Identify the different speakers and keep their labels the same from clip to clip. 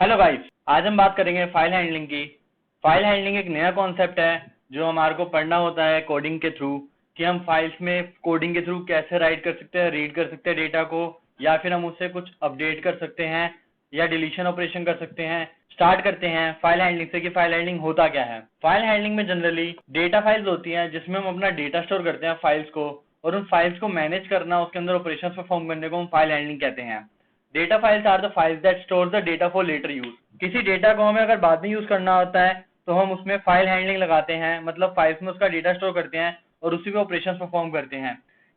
Speaker 1: Hello guys, आज हम बात करेंगे फाइल हैंडलिंग की। फाइल हैंडलिंग एक नया कॉन्सेप्ट है जो हमारे को पढ़ना होता है कोडिंग के थ्रू कि हम फाइल्स में कोडिंग के थ्रू कैसे राइट कर सकते हैं, रीड कर सकते हैं डेटा को, या फिर हम उससे कुछ अपडेट कर सकते हैं या डिलीशन ऑपरेशन कर सकते हैं। स्टार्ट करते हैं फाइल हैंडलिंग से कि फाइल हैंडलिंग होता क्या है। फाइल हैंडलिंग में जनरली डेटा फाइल्स होती हैं जिसमें हम अपना डेटा स्टोर करते हैं फाइल्स को, और उन फाइल्स को मैनेज करना, उसके अंदर ऑपरेशंस परफॉर्म करने को हम फाइल हैंडलिंग कहते हैं। Data files are the files that store the data for later use. किसी डेटा को हमें अगर बाद में यूज करना होता है तो हम उसमें फाइल हैंडलिंग लगाते हैं, मतलब फाइल्स में उसका डेटा स्टोर करते हैं और उसी पे ऑपरेशंस परफॉर्म करते हैं।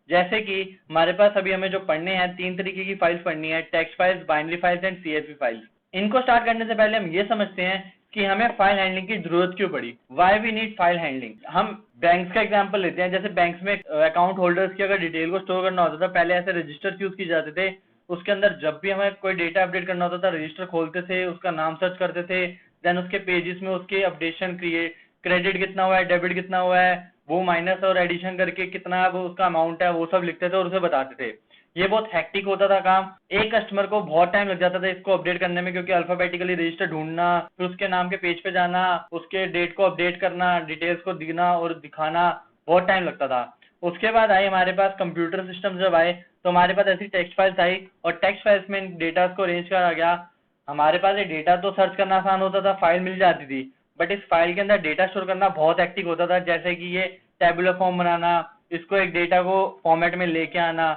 Speaker 1: जैसे कि हमारे पास अभी हमें जो पढ़ने हैं, तीन तरीके की फाइल्स पढ़नी है: text files, binary files and CSV files. इनको स्टार्ट करने से पहले हम ये समझते हैं कि हमें फाइल हैंडलिंग की जरूरत क्यों पड़ी। Why we need file handling. हम बैंक्स का एग्जांपल लेते हैं। जैसे बैंक्स में अकाउंट होल्डर्स की अगर डिटेल को स्टोर करना होता था, पहले ऐसे रजिस्टर्स यूज किए जाते थे। उसके अंदर जब भी हमें कोई डेटा अपडेट करना होता था, रजिस्टर खोलते थे, उसका नाम सर्च करते थे, देन उसके पेजेस में उसके अपडेशन क्रिएट, क्रेडिट कितना हुआ है, डेबिट कितना हुआ है, वो माइनस और एडिशन करके कितना वो उसका अमाउंट है, वो सब लिखते थे और उसे बताते थे। ये बहुत हेक्टिक होता था काम। एक कस्टमर को बहुत टाइम लग जाता था इसको अपडेट करने में, क्योंकि अल्फाबेटिकली रजिस्टर ढूंढना, फिर उसके नाम के पेज पे जाना, उसके डेट को अपडेट करना, डिटेल्स को दिखना और दिखाना, बहुत टाइम लगता था। उसके बाद आई हमारे पास कंप्यूटर सिस्टम। जब आए तो हमारे पास ऐसी टेक्स्ट फाइल्स आई और टेक्स्ट फाइल्स में डेटा को अरेंज करा गया। हमारे पास ये डेटा तो सर्च करना आसान होता था, फाइल मिल जाती थी, बट इस फाइल के अंदर डेटा स्टोर करना बहुत हेक्टिक होता था। जैसे कि ये टेबुलर फॉर्म बनाना, इसको एक डेटा को फॉर्मेट में लेके आना।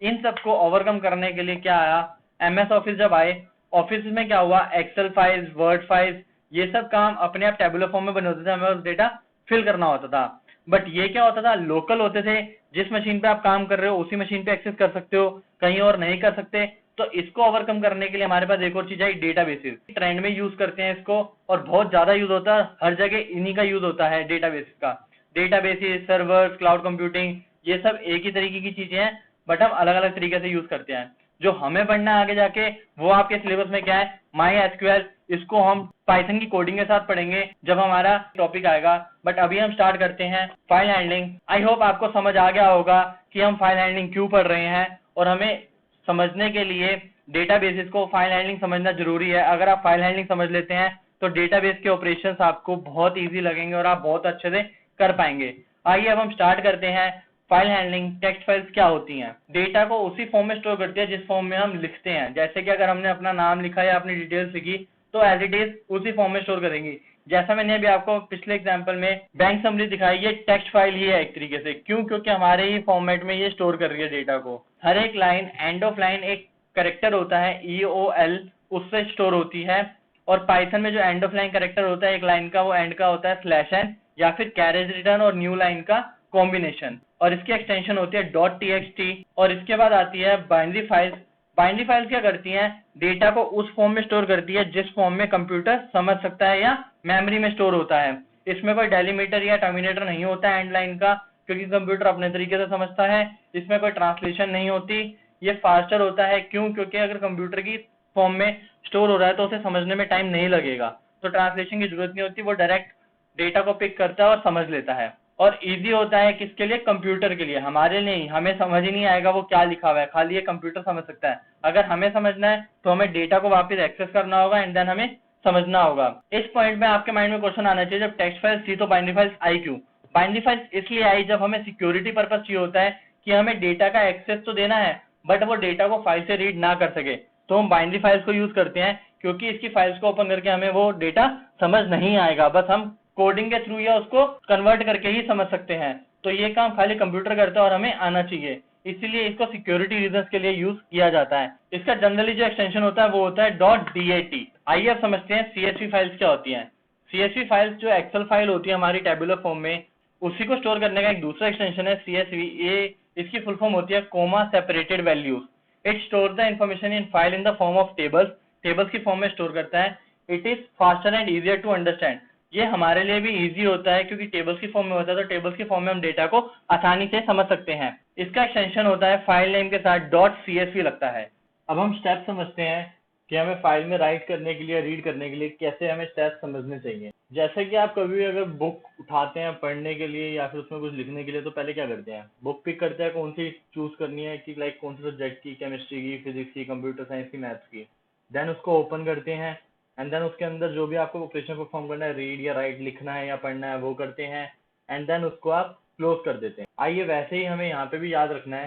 Speaker 1: इन सब को ओवरकम करने के लिए क्या आया, एमएस ऑफिस। जब आए ऑफिस में क्या हुआ, एक्सेल फाइल्स, वर्ड फाइल्स, ये सब काम अपने आप टेबुलर फॉर्म में बने होते थे, हमें उस डेटा फिल करना होता था। बट ये क्या होता था, लोकल होते थे। जिस मशीन पे आप काम कर रहे हो उसी मशीन पे एक्सेस कर सकते हो, कहीं और नहीं कर सकते। तो इसको ओवरकम करने के लिए हमारे पास एक और चीज आई, डेटाबेसेस। ट्रेंड में यूज करते हैं इसको और बहुत ज्यादा यूज होता है, हर जगह इन्हीं का यूज होता है डेटाबेसेस का। डेटाबेसेस, सर्वर्स, क्लाउड कंप्यूटिंग, ये सब एक ही तरीके की चीजें हैं, बट हम अलग अलग तरीके से यूज करते हैं। जो हमें पढ़ना है आगे जाके, वो आपके सिलेबस में क्या है, माई एसक्यूएल। इसको हम पाइथन की कोडिंग के साथ पढ़ेंगे जब हमारा टॉपिक आएगा। बट अभी हम स्टार्ट करते हैं फाइल हैंडलिंग। आई होप आपको समझ आ गया होगा कि हम फाइल हैंडलिंग क्यों पढ़ रहे हैं, और हमें समझने के लिए डेटाबेसेस को, फाइल हैंडलिंग समझना जरूरी है। अगर आप फाइल हैंडलिंग समझ लेते हैं तो डेटाबेस के ऑपरेशंस आपको बहुत इजी लगेंगे और आप बहुत अच्छे से कर पाएंगे। आइए अब हम स्टार्ट करते हैं फाइल हैंडलिंग। टेक्स्ट फाइल्स क्या होती हैं? डेटा को उसी फॉर्म में स्टोर करती है जिस फॉर्म में हम लिखते हैं। जैसे कि अगर हमने अपना नाम लिखा या अपनी डिटेल्स लिखी तो एज इट इज उसी फॉर्म में स्टोर करेंगी। जैसा मैंने अभी आपको पिछले एग्जांपल में बैंक समरी दिखाई, ये टेक्स्ट फाइल ही है एक तरीके से। क्यों? क्योंकि हमारे ही फॉर्मेट में ये स्टोर कर रही है डेटा को। हर एक लाइन, एंड ऑफ लाइन एक करेक्टर होता है, EOL, उससे स्टोर होती है। और पाइथन में जो एंड ऑफ लाइन करेक्टर होता है एक लाइन का, वो एंड का होता है /n, या फिर कैरेज रिटर्न और न्यू लाइन का कॉम्बिनेशन, और इसकी एक्सटेंशन होती है .txt। और इसके बाद आती है बाइनरी फाइल्स। बाइनरी फाइल्स क्या करती हैं, डेटा को उस फॉर्म में स्टोर करती है जिस फॉर्म में कंप्यूटर समझ सकता है या मेमोरी में स्टोर होता है। इसमें कोई डेलीमीटर या टर्मिनेटर नहीं होता है एंड लाइन का, क्योंकि कंप्यूटर अपने तरीके से समझता है। इसमें कोई ट्रांसलेशन नहीं होती। ये फास्टर होता है। क्यों? क्योंकि अगर कंप्यूटर की फॉर्म में स्टोर हो रहा है तो उसे समझने में टाइम नहीं लगेगा, तो ट्रांसलेशन की जरूरत नहीं होती। वो डायरेक्ट डेटा को पिक करता है और समझ लेता है। और इजी होता है किसके लिए? कंप्यूटर के लिए। हमारे लिए हमें समझ ही नहीं आएगा वो क्या लिखा हुआ है, खाली ये कंप्यूटर समझ सकता है। अगर हमें समझना है तो हमें डेटा को वापस एक्सेस करना होगा एंड देन हमें समझना होगा। इस पॉइंट में आपके माइंड में क्वेश्चन आना चाहिए, जब टेक्स्ट फाइल्स थी तो बाइनरी फाइल्स आई क्यों? बाइनरी फाइल्स इसलिए आई जब हमें सिक्योरिटी पर्पज चाहिए होता है कि हमें डेटा का एक्सेस तो देना है बट वो डेटा को फाइल से रीड ना कर सके, तो हम बाइनरी फाइल्स को यूज करते हैं। क्योंकि इसकी फाइल्स को ओपन करके हमें वो डेटा समझ नहीं आएगा, बस हम कोडिंग के थ्रू या उसको कन्वर्ट करके ही समझ सकते हैं। तो ये काम खाली कंप्यूटर करता है और हमें आना चाहिए, इसीलिए इसको सिक्योरिटी रीजंस के लिए यूज किया जाता है। इसका जनरली जो एक्सटेंशन होता है वो होता है .dat। आइए अब समझते हैं CSV फाइल्स क्या होती हैं। CSV फाइल्स जो एक्सेल फाइल होती है हमारी टेबुलर फॉर्म में, उसी को स्टोर करने का एक दूसरा एक्सटेंशन है CSV। ये इसकी फुल फॉर्म होती है comma separated values. It store the information in file in the form of tables. Tables की फॉर्म में स्टोर करता है। It is faster and easier to understand. ये हमारे लिए भी इजी होता है क्योंकि टेबल्स की फॉर्म में होता है, तो टेबल्स की फॉर्म में हम डेटा को आसानी से समझ सकते हैं। इसका एक्सटेंशन होता है फाइल नेम के साथ .csv लगता है। अब हम स्टेप समझते हैं कि हमें फाइल में राइट करने के लिए, रीड करने के लिए कैसे हमें स्टेप समझने चाहिए। जैसे कि आप कभी अगर बुक उठाते हैं पढ़ने के लिए या फिर उसमें कुछ लिखने के लिए, तो पहले क्या करते हैं, बुक पिक करते हैं कौन सी चूज करनी है, कि लाइक कौन से सब्जेक्ट की, केमिस्ट्री की, फिजिक्स की, कंप्यूटर साइंस की, मैथ्स की। देन उसको ओपन करते हैं। एंड देन उसके अंदर जो भी आपको ऑपरेशन परफॉर्म करना है, रीड या राइट, लिखना है या पढ़ना है, वो करते हैं एंड देन उसको आप क्लोज कर देते हैं। आइए वैसे ही हमें यहाँ पे भी याद रखना है,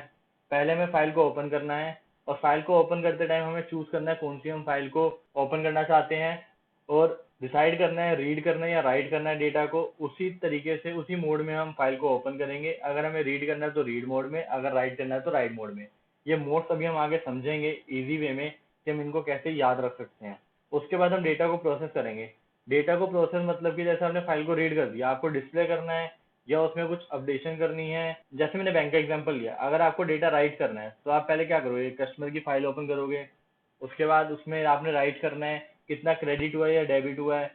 Speaker 1: पहले हमें फाइल को ओपन करना है और फाइल को ओपन करते टाइम हमें चूज करना है कौन सी हम फाइल को ओपन करना चाहते हैं और डिसाइड करना है रीड करना है या राइट करना है डेटा को। उसी तरीके से उसी मोड में हम फाइल को ओपन करेंगे। अगर हमें रीड करना है तो रीड मोड में, अगर राइट करना है तो राइट मोड में। ये मोड सभी हम आगे समझेंगे इजी वे में कि हम इनको कैसे याद रख सकते हैं। उसके बाद हम डेटा को प्रोसेस करेंगे। डेटा को प्रोसेस मतलब कि जैसे आपने फाइल को रीड कर दिया, आपको डिस्प्ले करना है या उसमें कुछ अपडेशन करनी है। जैसे मैंने बैंक का एग्जांपल लिया, अगर आपको डेटा राइट करना है तो आप पहले क्या करोगे, कस्टमर की फाइल ओपन करोगे, उसके बाद उसमें आपने राइट करना है कितना क्रेडिट हुआ है या डेबिट हुआ है,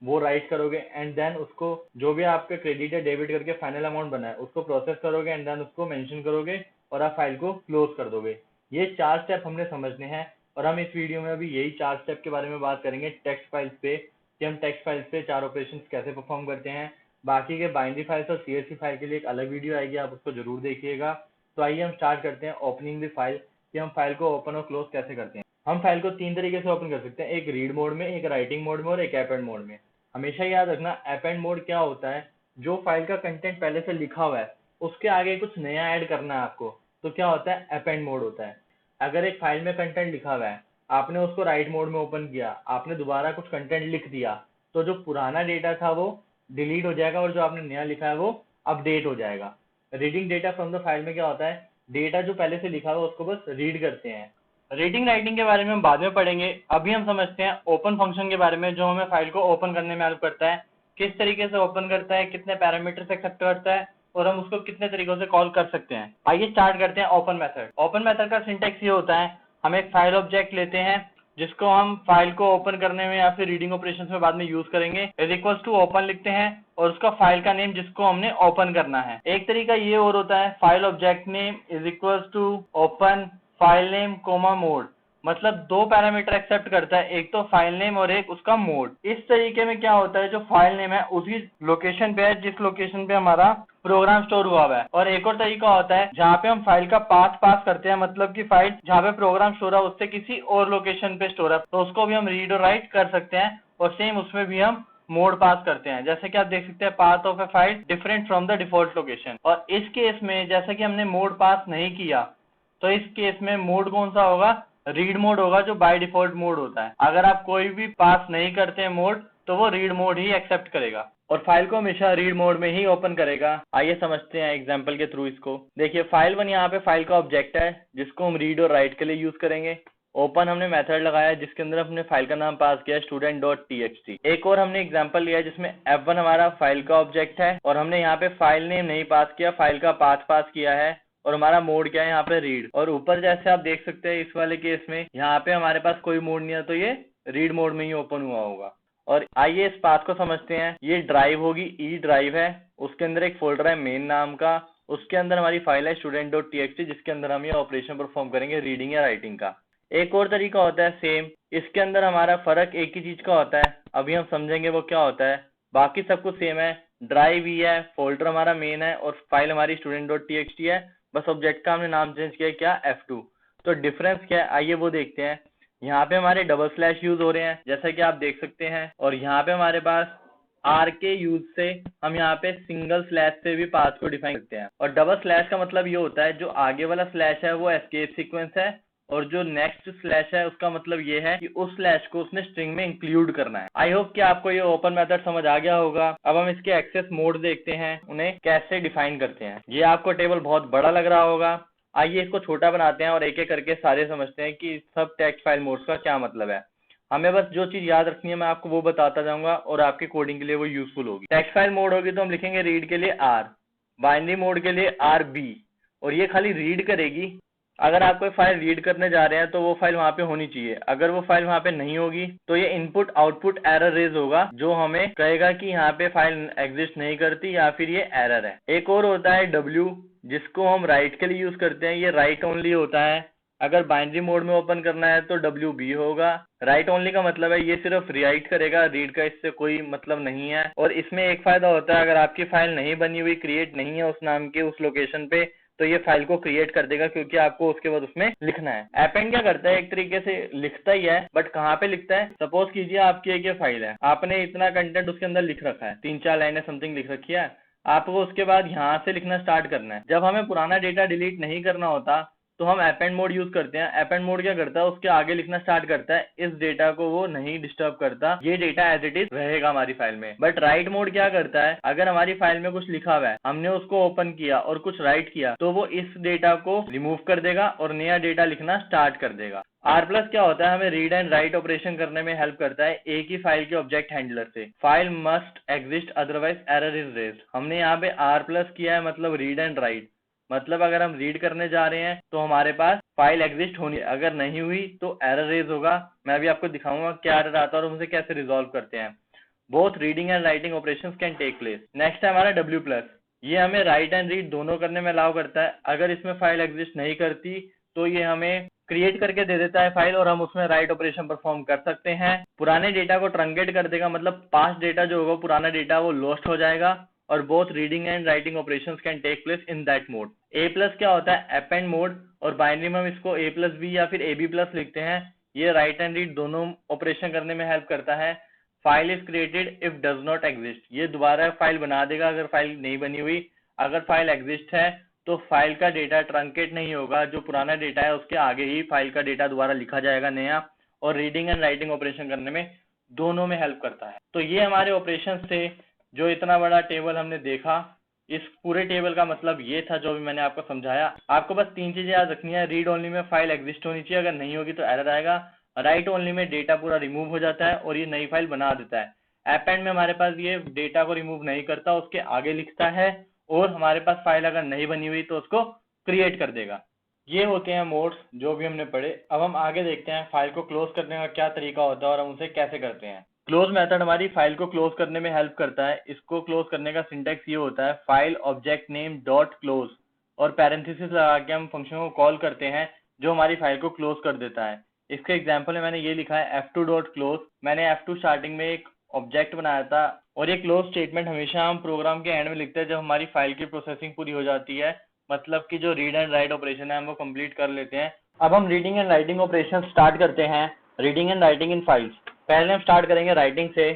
Speaker 1: वो राइट करोगे एंड देन उसको जो भी आपके क्रेडिट या डेबिट करके फाइनल अमाउंट बना है उसको प्रोसेस करोगे एंड देन उसको मेंशन करोगे और आप फाइल को क्लोज कर दोगे। ये 4 स्टेप हमने समझने हैं और हम इस वीडियो में अभी यही 4 स्टेप के बारे में बात करेंगे टेक्स्ट फाइल्स पे, कि हम टेक्स्ट फाइल्स पे 4 ऑपरेशंस कैसे परफॉर्म करते हैं। बाकी के बाइनरी फाइल्स और सीएसवी फाइल के लिए एक अलग वीडियो आएगी, आप उसको जरूर देखिएगा। तो आइए हम स्टार्ट करते हैं ओपनिंग द फाइल, कि हम फाइल को ओपन और क्लोज कैसे करते हैं। हम फाइल को 3 तरीके से ओपन कर सकते हैं, एक रीड मोड में, एक राइटिंग मोड में और एक अपेंड मोड में। हमेशा याद रखना अपेंड मोड क्या होता है, जो फाइल का कंटेंट पहले से लिखा हुआ है उसके आगे कुछ नया ऐड करना है आपको, तो क्या होता है, अपेंड मोड होता है। अगर एक फाइल में कंटेंट लिखा हुआ है, आपने उसको राइट मोड में ओपन किया, आपने दोबारा कुछ कंटेंट लिख दिया, तो जो पुराना डेटा था वो डिलीट हो जाएगा और जो आपने नया लिखा है वो अपडेट हो जाएगा। Reading data from the file में क्या होता है, डेटा जो पहले से लिखा हुआ है उसको बस रीड करते हैं। रीडिंग राइटिंग के बारे में हम बाद में पढ़ेंगे। अभी हम समझते हैं ओपन फंक्शन के बारे में, जो हमें फाइल को ओपन करने में हेल्प करता है। किस तरीके से ओपन करता है, कितने पैरामीटर्स एक्सेप्ट करता है और हम उसको कितने तरीकों से कॉल कर सकते हैं। आइए स्टार्ट करते हैं ओपन मेथड। ओपन मेथड का सिंटेक्स ये होता है, हम एक फाइल ऑब्जेक्ट लेते हैं जिसको हम फाइल को ओपन करने में या फिर रीडिंग ऑपरेशंस में बाद में यूज करेंगे। इज इक्वल्स टू ओपन लिखते हैं और उसका फाइल का नेम जिसको हमने ओपन करना है। एक तरीका ये और होता है, file object name is equals to open file name comma mode, मतलब 2 पैरामीटर एक्सेप्ट करता है, एक तो फाइल नेम और एक उसका मोड। इस तरीके में क्या होता है, जो फाइल नेम है उसी लोकेशन पे है जिस लोकेशन पे हमारा प्रोग्राम स्टोर हुआ है। और एक और तरीका होता है जहाँ पे हम फाइल का पाथ पास करते हैं, मतलब कि फाइल जहाँ पे प्रोग्राम स्टोर है उससे किसी और लोकेशन पे स्टोर है, तो उसको भी हम रीड और राइट कर सकते हैं और सेम उसमें भी हम मोड पास करते हैं। जैसे कि आप देख सकते हैं, path of A file different from the default location. और इस केस में जैसे कि हमने मोड पास नहीं किया, तो इस केस में मोड कौन सा होगा, रीड मोड होगा, जो बाय डिफॉल्ट मोड होता है। अगर आप कोई भी पास नहीं करते हैं मोड, तो वो रीड मोड ही एक्सेप्ट करेगा और फाइल को हमेशा रीड मोड में ही ओपन करेगा। आइए समझते हैं एग्जांपल के थ्रू इसको। देखिए फाइल 1 यहाँ पे फाइल का ऑब्जेक्ट है जिसको हम रीड और राइट के लिए यूज करेंगे। ओपन हमने मेथड लगाया जिसके अंदर हमने फाइल का नाम पास किया student.txt। एक और हमने एग्जांपल लिया जिसमें f1 हमारा फाइल का ऑब्जेक्ट है और हमने यहाँ पे फाइल नेम नहीं पास किया, फाइल का पाथ पास किया है और हमारा मोड क्या है यहाँ पे रीड। और ऊपर जैसे आप देख सकते हैं इस वाले केस में यहाँ पे हमारे पास कोई मोड नहीं है, तो ये रीड मोड में ही ओपन हुआ होगा। और आइए इस पाथ को समझते हैं। ये ड्राइव होगी, ई ड्राइव है, उसके अंदर एक फोल्डर है मेन नाम का, उसके अंदर हमारी फाइल है student.txt जिसके अंदर हम ये ऑपरेशन परफॉर्म करेंगे रीडिंग या राइटिंग का। एक और तरीका होता है सेम, इसके अंदर हमारा फर्क एक ही चीज का होता है, अभी हम समझेंगे वो क्या होता है। बाकी सब कुछ सेम है, ड्राइव ही है, फोल्डर हमारा मेन है और फाइल हमारी student.txt है, बस ऑब्जेक्ट का हमने नाम चेंज किया क्या, f2। तो डिफरेंस क्या है, आइए वो देखते हैं। यहाँ पे हमारे डबल स्लैश यूज हो रहे हैं जैसा कि आप देख सकते हैं, और यहाँ पे हमारे पास आर के यूज से हम यहाँ पे सिंगल स्लैश से भी पाथ को डिफाइन करते हैं। और डबल स्लैश का मतलब ये होता है जो आगे वाला स्लैश है वो एस्केप सीक्वेंस है और जो नेक्स्ट स्लैश है उसका मतलब ये है कि उस स्लैश को उसने स्ट्रिंग में इंक्लूड करना है। आई होप कि आपको ये ओपन मेथड समझ आ गया होगा। अब हम इसके एक्सेस मोड देखते हैं, उन्हें कैसे डिफाइन करते हैं। ये आपको टेबल बहुत बड़ा लग रहा होगा, आइए इसको छोटा बनाते हैं और एक एक करके सारे समझते हैं कि सब टेक्स्ट फाइल मोड्स का क्या मतलब है। हमें बस जो चीज याद रखनी है मैं आपको वो बताता जाऊंगा और आपके कोडिंग के लिए वो यूजफुल होगी। टेक्स्ट फाइल मोड होगी तो हम लिखेंगे रीड के लिए आर, बाइनरी मोड के लिए आर बी, और ये खाली रीड करेगी। अगर आप कोई फाइल रीड करने जा रहे हैं तो वो फाइल वहां पे होनी चाहिए, अगर वो फाइल वहां पे नहीं होगी तो ये इनपुट आउटपुट एरर रेज होगा जो हमें कहेगा कि यहाँ पे फाइल एग्जिस्ट नहीं करती या फिर ये एरर है। एक और होता है W, जिसको हम राइट के लिए यूज करते हैं, ये राइट ओनली होता है। अगर बाइनरी मोड में ओपन करना है तो WB होगा। राइट ओनली का मतलब है ये सिर्फ राइट करेगा, रीड का इससे कोई मतलब नहीं है। और इसमें एक फायदा होता है, अगर आपकी फाइल नहीं बनी हुई, क्रिएट नहीं है उस नाम के उस लोकेशन पे, तो ये फाइल को क्रिएट कर देगा, क्योंकि आपको उसके बाद उसमें लिखना है। अपेंड क्या करता है, एक तरीके से लिखता ही है, बट कहाँ पे लिखता है, सपोज कीजिए आपकी एक ये फाइल है, आपने इतना कंटेंट उसके अंदर लिख रखा है, 3-4 लाइनें समथिंग लिख रखी है, आपको उसके बाद यहाँ से लिखना स्टार्ट करना है। जब हमें पुराना डेटा डिलीट नहीं करना होता तो हम अपेंड मोड यूज करते हैं। अपेंड मोड क्या करता है, उसके आगे लिखना स्टार्ट करता है, इस डेटा को वो नहीं डिस्टर्ब करता, ये डेटा एज इट इज रहेगा हमारी फाइल में। बट राइट मोड क्या करता है, अगर हमारी फाइल में कुछ लिखा हुआ है, हमने उसको ओपन किया और कुछ राइट किया, तो वो इस डेटा को रिमूव कर देगा और नया डेटा लिखना स्टार्ट कर देगा। R+ क्या होता है, हमें रीड एंड राइट ऑपरेशन करने में हेल्प करता है एक ही फाइल के ऑब्जेक्ट हैंडलर से। File must exist otherwise error is raised. हमने यहाँ पे R+ किया है, मतलब रीड एंड राइट, मतलब अगर हम रीड करने जा रहे हैं तो हमारे पास फाइल एग्जिस्ट होनी है, अगर नहीं हुई तो एरर रेज होगा। मैं भी आपको दिखाऊंगा क्या एरर आता है और उनसे कैसे रिजॉल्व करते हैं। Both reading and writing operations can take place. Next है हमारा W+, ये हमें राइट एंड रीड दोनों करने में अलाउ करता है। अगर इसमें फाइल एग्जिस्ट नहीं करती तो ये हमें क्रिएट करके दे देता है फाइल, और हम उसमें राइट ऑपरेशन परफॉर्म कर सकते हैं। पुराने डेटा को ट्रंकेट कर देगा, मतलब पास्ट डेटा जो होगा, पुराना डेटा, वो लॉस्ट हो जाएगा, और both reading and writing operations can take place in that mode. A+ क्या होता है, अपेंड मोड, और बाइनरी में हम इसको A+B या फिर AB+ लिखते हैं। ये राइट एंड रीड दोनों ऑपरेशन करने में हेल्प करता है। File is created if does not exist, ये दोबारा फाइल बना देगा अगर फाइल नहीं बनी हुई। अगर फाइल एग्जिस्ट है तो फाइल का डेटा ट्रंकेट नहीं होगा, जो पुराना डेटा है उसके आगे ही फाइल का डेटा दोबारा लिखा जाएगा नया, और रीडिंग एंड राइटिंग ऑपरेशन करने में दोनों में हेल्प करता है। तो ये हमारे ऑपरेशन थे। जो इतना बड़ा टेबल हमने देखा, इस पूरे टेबल का मतलब ये था जो भी मैंने आपको समझाया। आपको बस 3 चीजें याद रखनी है। रीड ओनली में फाइल एग्जिस्ट होनी चाहिए, अगर नहीं होगी तो एरर आएगा। राइट ओनली में डेटा पूरा रिमूव हो जाता है और ये नई फाइल बना देता है। अपेंड में हमारे पास ये डेटा को रिमूव नहीं करता, उसके आगे लिखता है, और हमारे पास फाइल अगर नहीं बनी हुई तो उसको क्रिएट कर देगा। ये होते हैं मोड्स जो भी हमने पढ़े। अब हम आगे देखते हैं फाइल को क्लोज करने का क्या तरीका होता है और हम उसे कैसे करते हैं। क्लोज मेथड हमारी फाइल को क्लोज करने में हेल्प करता है। इसको क्लोज करने का सिंटेक्स ये होता है, file object name dot close, और पैरेंथेसिस लगा के हम फंक्शन को कॉल करते हैं जो हमारी फाइल को क्लोज कर देता है। इसके एग्जांपल में मैंने ये लिखा है f2 डॉट क्लोज। मैंने f2 स्टार्टिंग में एक ऑब्जेक्ट बनाया था, और ये क्लोज स्टेटमेंट हमेशा हम प्रोग्राम के एंड में लिखते हैं जब हमारी फाइल की प्रोसेसिंग पूरी हो जाती है, मतलब कि जो रीड एंड राइट ऑपरेशन है हम वो कंप्लीट कर लेते हैं। अब हम reading and writing operation start करते हैं। Reading and writing in files, पहले हम स्टार्ट करेंगे राइटिंग से।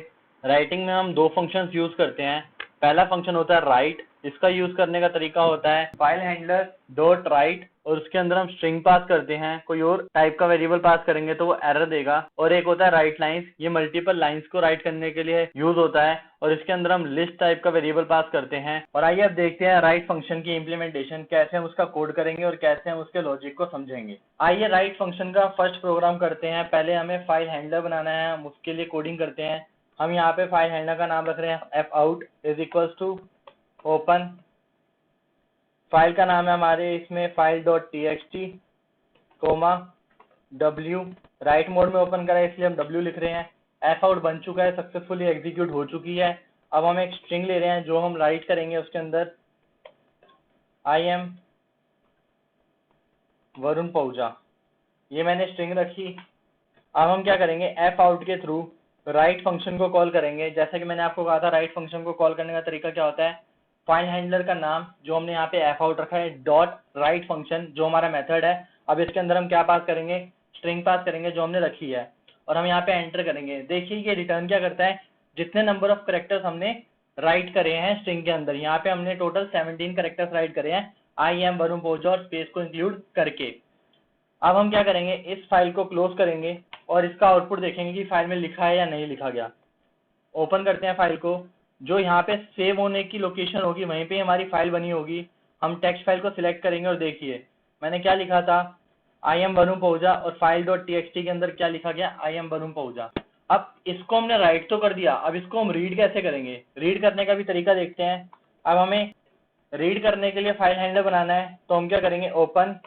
Speaker 1: राइटिंग में हम 2 फंक्शंस यूज करते हैं। पहला फंक्शन होता है राइट। इसका यूज करने का तरीका होता है फाइल हैंडलर डॉट राइट, और उसके अंदर हम स्ट्रिंग पास करते हैं। कोई और टाइप का वेरिएबल पास करेंगे तो वो एरर देगा। और एक होता है राइट लाइंस, ये मल्टीपल लाइंस को राइट करने के लिए यूज होता है, और इसके अंदर हम लिस्ट टाइप का वेरिएबल पास करते हैं। और आइए अब देखते हैं राइट फंक्शन की इम्प्लीमेंटेशन, कैसे हम उसका कोड करेंगे और कैसे हम उसके लॉजिक को समझेंगे। आइए राइट फंक्शन का फर्स्ट प्रोग्राम करते हैं। पहले हमें फाइल हैंडलर बनाना है, हम उसके लिए कोडिंग करते हैं। हम यहाँ पे फाइल हैंडलर का नाम रख रहे हैं fout is equals to open. File का नाम है हमारे इसमें file dot txt comma w। Write mode में ओपन करा है इसलिए हम w लिख रहे हैं। fout बन चुका है, सक्सेसफुली एग्जीक्यूट हो चुकी है। अब हम एक स्ट्रिंग ले रहे हैं जो हम राइट करेंगे उसके अंदर I am वरुण पहुजा, ये मैंने स्ट्रिंग रखी। अब हम क्या करेंगे, fout के थ्रू राइट फंक्शन को कॉल करेंगे। जैसा कि मैंने आपको कहा था राइट फंक्शन को कॉल करने का तरीका क्या होता है, फाइल हैंडलर का नाम जो हमने यहाँ पे fout रखा है डॉट राइट फंक्शन जो हमारा मेथड है। अब इसके अंदर हम क्या पास करेंगे, स्ट्रिंग पास करेंगे जो हमने रखी है, और हम यहाँ पे एंटर करेंगे। देखिए ये रिटर्न क्या करता है, जितने नंबर ऑफ करेक्टर्स हमने राइट करे हैं स्ट्रिंग के अंदर, यहाँ पे हमने टोटल 17 करेक्टर्स राइट करे हैं I am वरुण पहुजा और स्पेस को इंक्लूड करके। अब हम क्या करेंगे, इस फाइल को क्लोज करेंगे और इसका आउटपुट देखेंगे कि फाइल में लिखा है या नहीं लिखा गया। ओपन करते हैं फाइल को, जो यहाँ पे सेव होने की लोकेशन होगी वहीं पे हमारी फाइल बनी होगी। हम टेक्स्ट फाइल को सिलेक्ट करेंगे और देखिए मैंने क्या लिखा था, I am वरुण पहुजा, और फाइल डॉट txt के अंदर क्या लिखा गया, I am वरुण पहुजा। अब इसको हमने राइट तो कर दिया, अब इसको हम रीड कैसे करेंगे, रीड करने का भी तरीका देखते हैं। अब हमें रीड करने के लिए फाइल हैंडलर बनाना है, तो हम क्या करेंगे, ओपन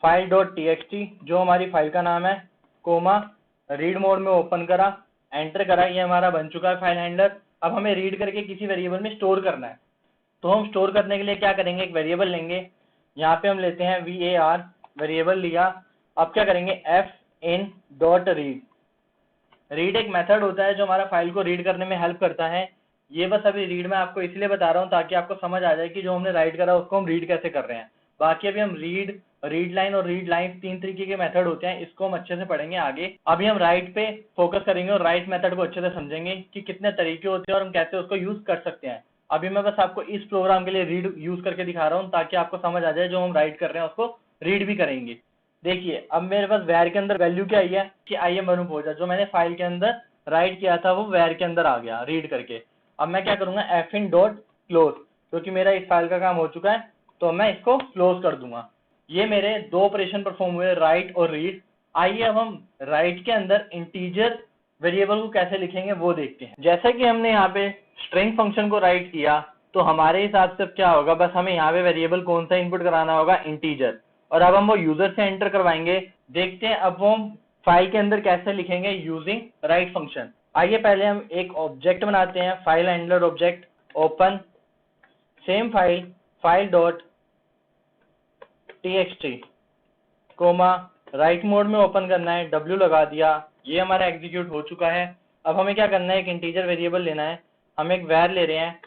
Speaker 1: फाइल डॉट txt जो हमारी फाइल का नाम है कोमा रीड मोड में ओपन करा, एंटर करा, ये हमारा बन चुका है फाइल हैंडलर। अब हमें रीड करके किसी वेरिएबल में स्टोर करना है, तो हम स्टोर करने के लिए क्या करेंगे, एक वेरिएबल लेंगे। यहाँ पे हम लेते हैं var, वेरिएबल लिया। अब क्या करेंगे, fin डॉट रीड। रीड एक मेथड होता है जो हमारा फाइल को रीड करने में हेल्प करता है। ये बस अभी रीड में आपको इसलिए बता रहा हूँ ताकि आपको समझ आ जाए कि जो हमने राइट करा उसको हम रीड कैसे कर रहे हैं। बाकी अभी हम रीड लाइन और रीड लाइन 3 तरीके के मेथड होते हैं, इसको हम अच्छे से पढ़ेंगे आगे। अभी हम राइट पे फोकस करेंगे और राइट मेथड को अच्छे से समझेंगे कि कितने तरीके होते हैं और हम कैसे उसको यूज कर सकते हैं। अभी मैं बस आपको इस प्रोग्राम के लिए रीड यूज करके दिखा रहा हूँ ताकि आपको समझ आ जाए जो हम राइट कर रहे हैं उसको रीड भी करेंगे। देखिए अब मेरे पास वैर के अंदर वैल्यू क्या आई है कि आई एम अनूप ओझा, जो मैंने फाइल के अंदर राइट किया था वो वैर के अंदर आ गया रीड करके। अब मैं क्या करूंगा एफ इन डॉट क्लोज, क्योंकि मेरा इस फाइल का काम हो चुका है तो मैं इसको क्लोज कर दूंगा। ये मेरे दो ऑपरेशन परफॉर्म हुए, राइट और रीड। आइए अब हम राइट के अंदर इंटीजर वेरिएबल को कैसे लिखेंगे वो देखते हैं। जैसे कि हमने यहाँ पे स्ट्रिंग फंक्शन को राइट किया तो हमारे हिसाब से क्या होगा, बस हमें यहाँ पे वेरिएबल कौन सा इनपुट कराना होगा, इंटीजर। और अब हम वो यूजर से एंटर करवाएंगे। देखते हैं अब वो हम फाइल के अंदर कैसे लिखेंगे यूजिंग राइट फंक्शन। आइए पहले हम एक ऑब्जेक्ट बनाते हैं, file handler object, open same file dot TXT comma write mode में ओपन करना है, डब्ल्यू लगा दिया, ये हमारा एग्जीक्यूट हो चुका है। अब हमें क्या करना है, एक इंटीजर वेरिएबल लेना है। हम एक वैर ले रहे हैं,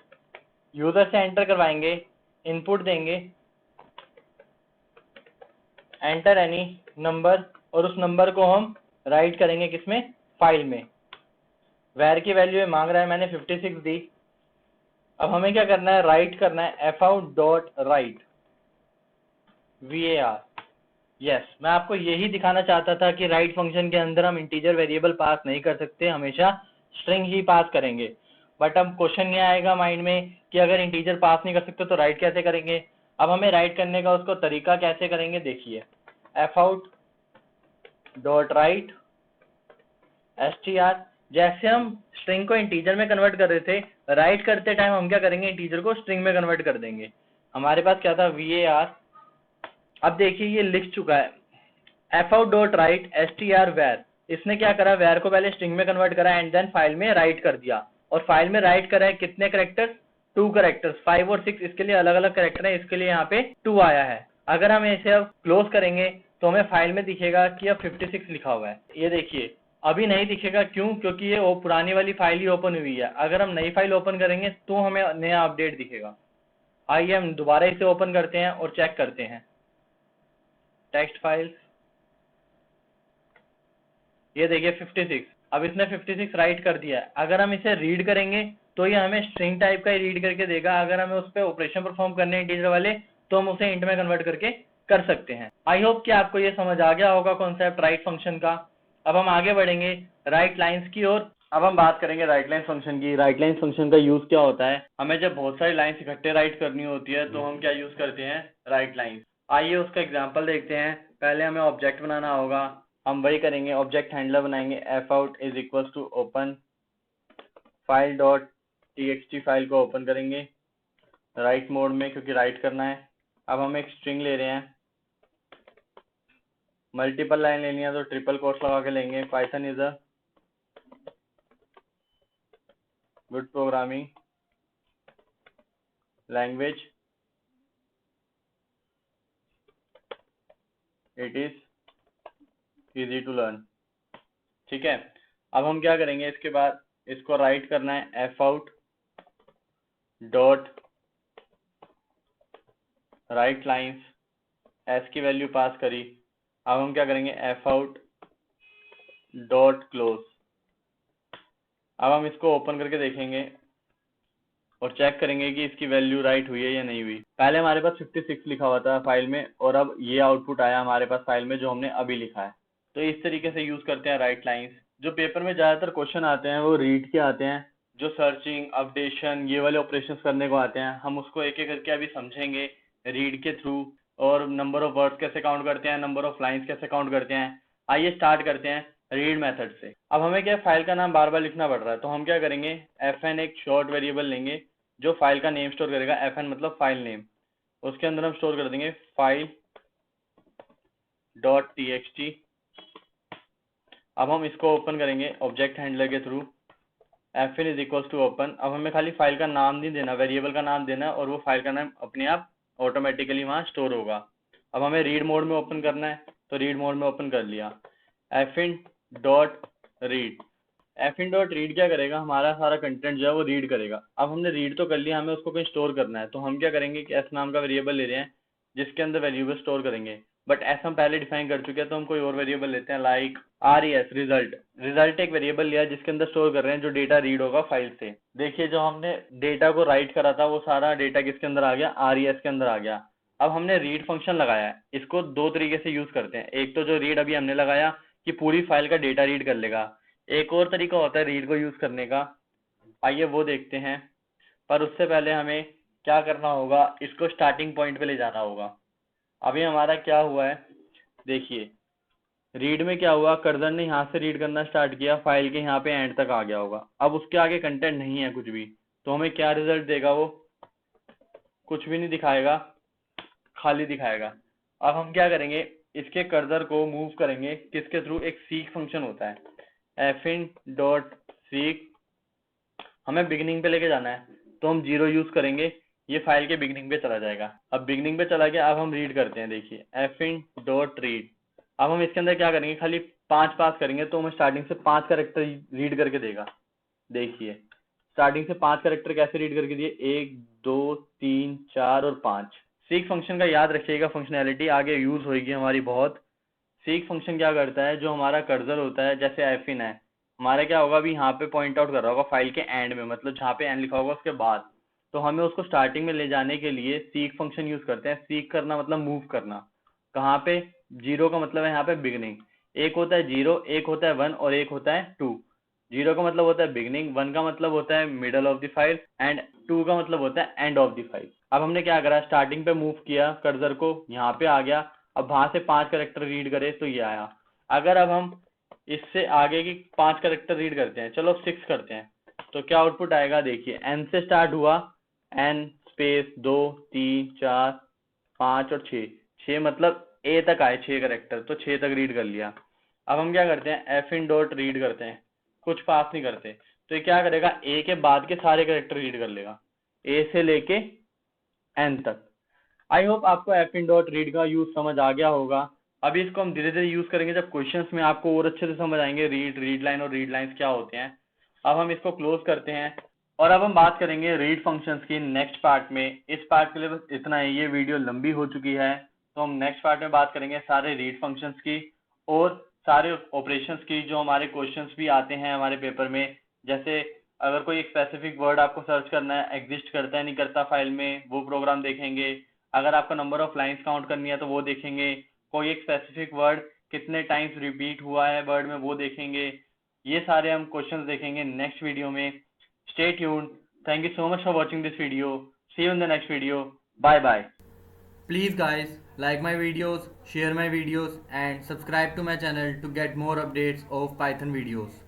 Speaker 1: यूजर से एंटर करवाएंगे, इनपुट देंगे एंटर एनी नंबर, और उस नंबर को हम राइट करेंगे किसमें, फाइल में। वैर की वैल्यू मांग रहा है, मैंने 56 दी। अब हमें क्या करना है, राइट करना है fout dot right var। Yes, मैं आपको यही दिखाना चाहता था कि राइट फंक्शन के अंदर हम इंटीजर वेरिएबल पास नहीं कर सकते, हमेशा स्ट्रिंग ही पास करेंगे। बट अब क्वेश्चन ये आएगा माइंड में कि अगर इंटीजर पास नहीं कर सकते तो राइट कैसे करेंगे। अब हमें राइट करने का उसको तरीका कैसे करेंगे, देखिए fout डॉट राइट str। जैसे हम स्ट्रिंग को इंटीजर में कन्वर्ट कर रहे थे, राइट करते टाइम हम क्या करेंगे, इंटीजर को स्ट्रिंग में कन्वर्ट कर देंगे। हमारे पास क्या था, var। अब देखिए ये लिख चुका है fout dot right str var। इसने क्या करा, var को पहले स्ट्रिंग में कन्वर्ट करा एंड देन फाइल में राइट कर दिया। और फाइल में राइट करा है कितने करेक्टर्स, 2 करेक्टर्स, 5 और 6 इसके लिए अलग अलग करेक्टर है, इसके लिए यहाँ पे 2 आया है। अगर हम इसे अब क्लोज करेंगे तो हमें फाइल में दिखेगा कि अब 56 लिखा हुआ है। ये देखिए अभी नहीं दिखेगा, क्यों, क्योंकि ये पुरानी वाली फाइल ही ओपन हुई है। अगर हम नई फाइल ओपन करेंगे तो हमें नया अपडेट दिखेगा। आइए हम दोबारा इसे ओपन करते हैं और चेक करते हैं टेक्स्ट फाइल्स। ये देखिए 56, अब इसने 56 राइट कर दिया है। अगर हम इसे रीड करेंगे तो ये हमें स्ट्रिंग टाइप का ही रीड करके देगा। अगर हमें उस पर ऑपरेशन परफॉर्म करने इंटीजर वाले तो हम उसे इंट में कन्वर्ट करके कर सकते हैं। आई होप कि आपको ये समझ आ गया होगा कॉन्सेप्ट राइट फंक्शन का। अब हम आगे बढ़ेंगे राइट लाइन्स की ओर। अब हम बात करेंगे राइट लाइन फंक्शन की। राइट लाइन फंक्शन का यूज क्या होता है, हमें जब बहुत सारी लाइन्स इकट्ठे राइट करनी होती है तो हम क्या यूज करते हैं, राइट लाइन। आइए उसका एग्जांपल देखते हैं। पहले हमें ऑब्जेक्ट बनाना होगा, हम वही करेंगे, ऑब्जेक्ट हैंडलर बनाएंगे, fout is equal to open file dot TXT, file को ओपन करेंगे राइट मोड में क्योंकि राइट करना है। अब हम एक स्ट्रिंग ले रहे हैं, मल्टीपल लाइन लेनी है तो ट्रिपल कोट्स लगा के लेंगे। Python is a good programming language, it is easy to learn. ठीक है, अब हम क्या करेंगे, इसके बाद इसको राइट करना है fout dot right lines, S की वैल्यू पास करी। अब हम क्या करेंगे, fout डॉट क्लोज। अब हम इसको ओपन करके देखेंगे और चेक करेंगे कि इसकी वैल्यू राइट हुई है या नहीं हुई। पहले हमारे पास 56 लिखा हुआ था फाइल में और अब ये आउटपुट आया हमारे पास फाइल में जो हमने अभी लिखा है। तो इस तरीके से यूज करते हैं राइट लाइंस। जो पेपर में ज्यादातर क्वेश्चन आते हैं वो रीड के आते हैं, जो सर्चिंग अपडेशन ये वाले ऑपरेशंस करने को आते हैं, हम उसको एक एक करके अभी समझेंगे रीड के थ्रू। और नंबर ऑफ वर्ड्स कैसे काउंट करते हैं, नंबर ऑफ लाइंस कैसे काउंट करते हैं। आइए स्टार्ट करते हैं रीड मेथड से। अब हमें क्या फाइल का नाम बार बार लिखना पड़ रहा है तो हम क्या करेंगे, fn एक शॉर्ट वेरिएबल लेंगे जो फाइल का नेम स्टोर करेगा। fn मतलब फाइल नेम, उसके अंदर हम स्टोर कर देंगे फाइल डॉट टीएक्सटी। अब हम इसको ओपन करेंगे ऑब्जेक्ट हैंडलर के through, fn is equal to open. अब हमें खाली फाइल का नाम नहीं देना, वेरिएबल का नाम देना और वो फाइल का नाम अपने आप ऑटोमेटिकली वहाँ स्टोर होगा। अब हमें रीड मोड में ओपन करना है तो रीड मोड में ओपन कर लिया, fn dot read. F in dot read क्या करेगा, हमारा सारा कंटेंट जो है वो रीड करेगा। अब हमने रीड तो कर लिया, हमें उसको कहीं स्टोर करना है, तो हम क्या करेंगे कि एस नाम का वेरिएबल ले रहे हैं जिसके अंदर वेरिएबल स्टोर करेंगे। बट एस हम पहले डिफाइन कर चुके हैं, तो हम कोई और वेरिएबल लेते हैं, like R E S, result. Result एक वेरिएबल लिया जिसके अंदर स्टोर कर रहे हैं जो डेटा रीड होगा फाइल से। देखिए जो हमने डेटा को राइट करा था वो सारा डेटा किसके अंदर आ गया, आर ई एस के अंदर आ गया। अब हमने रीड फंक्शन लगाया है, इसको दो तरीके से यूज करते हैं। एक तो जो रीड अभी हमने लगाया कि पूरी फाइल का डेटा रीड कर लेगा, एक और तरीका होता है रीड को यूज करने का, आइए वो देखते हैं। पर उससे पहले हमें क्या करना होगा, इसको स्टार्टिंग पॉइंट पे ले जाना होगा। अभी हमारा क्या हुआ है, देखिए रीड में क्या हुआ, कर्सर ने यहाँ से रीड करना स्टार्ट किया, फाइल के यहाँ पे एंड तक आ गया होगा। अब उसके आगे कंटेंट नहीं है कुछ भी, तो हमें क्या रिजल्ट देगा, वो कुछ भी नहीं दिखाएगा, खाली दिखाएगा। अब हम क्या करेंगे, इसके कर्सर को मूव करेंगे किसके थ्रू, एक सीक फंक्शन होता है, एफ इन डॉट सीक। हमें बिगिनिंग पे लेके जाना है, तो हम 0 यूज करेंगे, ये फाइल के बिगिनिंग पे चला जाएगा। अब बिगिनिंग पे चला गया, अब हम रीड करते हैं, देखिए एफ इन डॉट रीड। अब हम इसके अंदर क्या करेंगे, खाली 5 पास करेंगे तो हमें स्टार्टिंग से 5 कैरेक्टर रीड करके देगा। देखिए स्टार्टिंग से 5 कैरेक्टर कैसे रीड करके दिए, 1 2 3 4 और 5। सीक फंक्शन का याद रखिएगा, फंक्शनैलिटी आगे यूज होगी हमारी बहुत। सीक फंक्शन क्या करता है, जो हमारा कर्सर होता है, जैसे एफ इन है, हमारा क्या होगा, अभी यहाँ पे पॉइंट आउट कर रहा होगा फाइल के एंड में, मतलब जहाँ पे एंड लिखा होगा उसके बाद, तो हमें उसको स्टार्टिंग में ले जाने के लिए सीक फंक्शन यूज करते हैं। सीक करना मतलब मूव करना, कहाँ पे, 0 का मतलब है यहाँ पे बिगनिंग। एक होता है 0, एक होता है 1 और एक होता है 2। 0 का मतलब होता है बिगनिंग, 1 का मतलब होता है middle of the file and 2 का मतलब होता है एंड ऑफ द फाइल। अब हमने क्या करा, स्टार्टिंग पे मूव किया कर्सर को, यहाँ पे आ गया। अब वहां से 5 कैरेक्टर रीड करे तो ये आया। अगर अब हम इससे आगे की 5 कैरेक्टर रीड करते हैं, चलो 6 करते हैं, तो क्या आउटपुट आएगा, देखिए एन से स्टार्ट हुआ, एन स्पेस 2 3 4 5 और 6। 6 मतलब ए तक आए 6 कैरेक्टर, तो 6 तक रीड कर लिया। अब हम क्या करते हैं, एफ इन डॉट रीड करते हैं, कुछ पास नहीं करते, तो ये क्या करेगा, ए के बाद के सारे कैरेक्टर रीड कर लेगा, ए से लेके एन तक। आई होप आपको एफ इन डॉट रीड का यूज समझ आ गया होगा। अभी इसको हम धीरे धीरे यूज करेंगे, जब क्वेश्चंस में आपको और अच्छे से समझ आएंगे रीड, रीड लाइन और रीड लाइंस क्या होते हैं। अब हम इसको क्लोज करते हैं और अब हम बात करेंगे रीड फंक्शंस की नेक्स्ट पार्ट में। इस पार्ट के लिए बस इतना ही, ये वीडियो लंबी हो चुकी है, तो हम नेक्स्ट पार्ट में बात करेंगे सारे रीड फंक्शंस की और सारे ऑपरेशंस की जो हमारे क्वेश्चंस भी आते हैं हमारे पेपर में। जैसे अगर कोई एक स्पेसिफिक वर्ड आपको सर्च करना है, एग्जिस्ट करता है नहीं करता फाइल में, वो प्रोग्राम देखेंगे। अगर आपको नंबर ऑफ लाइंस काउंट करनी है तो वो देखेंगे। कोई एक स्पेसिफिक वर्ड कितने टाइम्स रिपीट हुआ है वर्ड में, वो देखेंगे। ये सारे हम क्वेश्चंस देखेंगे नेक्स्ट वीडियो में। Stay tuned. Thank you so much for watching this video. See you in the next video. Bye bye. Please guys, like my videos, share my videos and subscribe to my channel to get more updates of Python videos.